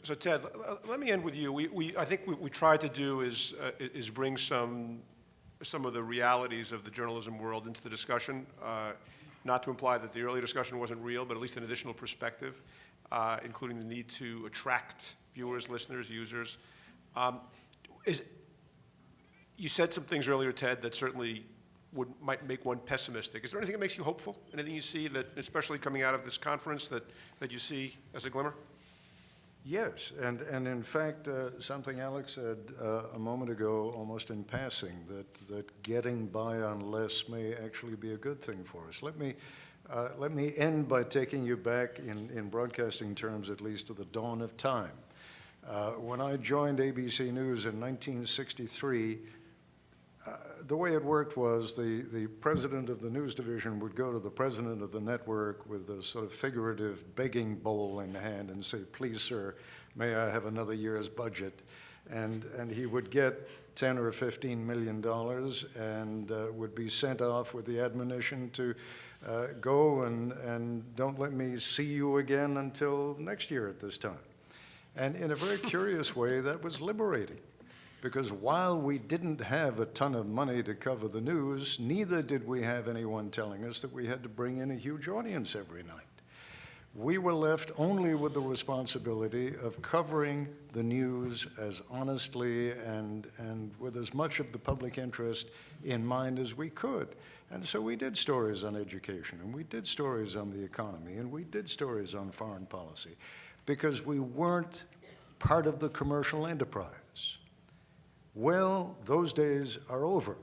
So Ted, let me end with you. I think what we tried to do is bring some of the realities of the journalism world into the discussion. Not to imply that the earlier discussion wasn't real, but at least an additional perspective, including the need to attract viewers, listeners, users. You said some things earlier, Ted, that certainly might make one pessimistic. Is there anything that makes you hopeful? Anything you see that, especially coming out of this conference, that you see as a glimmer? Yes, and in fact, something Alex said a moment ago, almost in passing, that getting by on less may actually be a good thing for us. Let me end by taking you back in broadcasting terms, at least, to the dawn of time. When I joined ABC News in 1963, the way it worked was the president of the news division would go to the president of the network with a sort of figurative begging bowl in hand and say, "Please, sir, may I have another year's budget?" And he would get $10 or $15 million and would be sent off with the admonition to go and don't let me see you again until next year at this time. And in a very curious way, that was liberating. Because while we didn't have a ton of money to cover the news, neither did we have anyone telling us that we had to bring in a huge audience every night. We were left only with the responsibility of covering the news as honestly and with as much of the public interest in mind as we could. And so we did stories on education, and we did stories on the economy, and we did stories on foreign policy, because we weren't part of the commercial enterprise. Well, those days are over.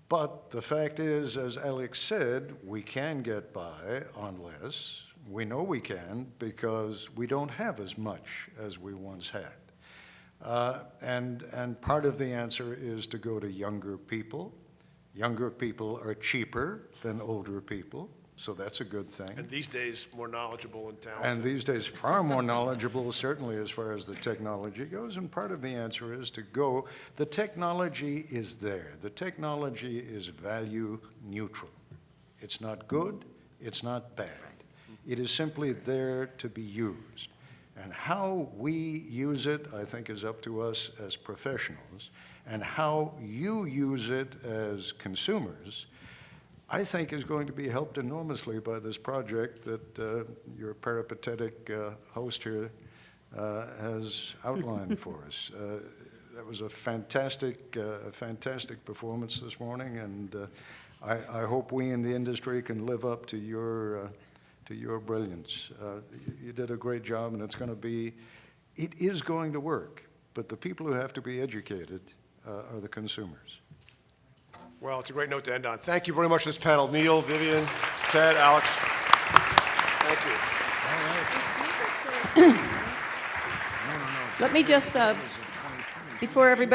But the fact is, as Alex said, we can get by on less. We know we can because we don't have as much as we once had. And part of the answer is to go to younger people. Younger people are cheaper than older people, so that's a good thing. And these days, more knowledgeable and talented. And these days, far more knowledgeable, certainly as far as the technology goes. And part of the answer is to go. The technology is there. The technology is value neutral. It's not good. It's not bad. It is simply there to be used. And how we use it, I think, is up to us as professionals. And how you use it as consumers, I think, is going to be helped enormously by this project that your peripatetic host here has outlined for us. That was a fantastic performance this morning, and I hope we in the industry can live up to your brilliance. You did a great job, and it is going to work, but the people who have to be educated are the consumers. Well, it's a great note to end on. Thank you very much to this panel. Neil, Vivian, Ted, Alex. Thank you. Let me just, before everybody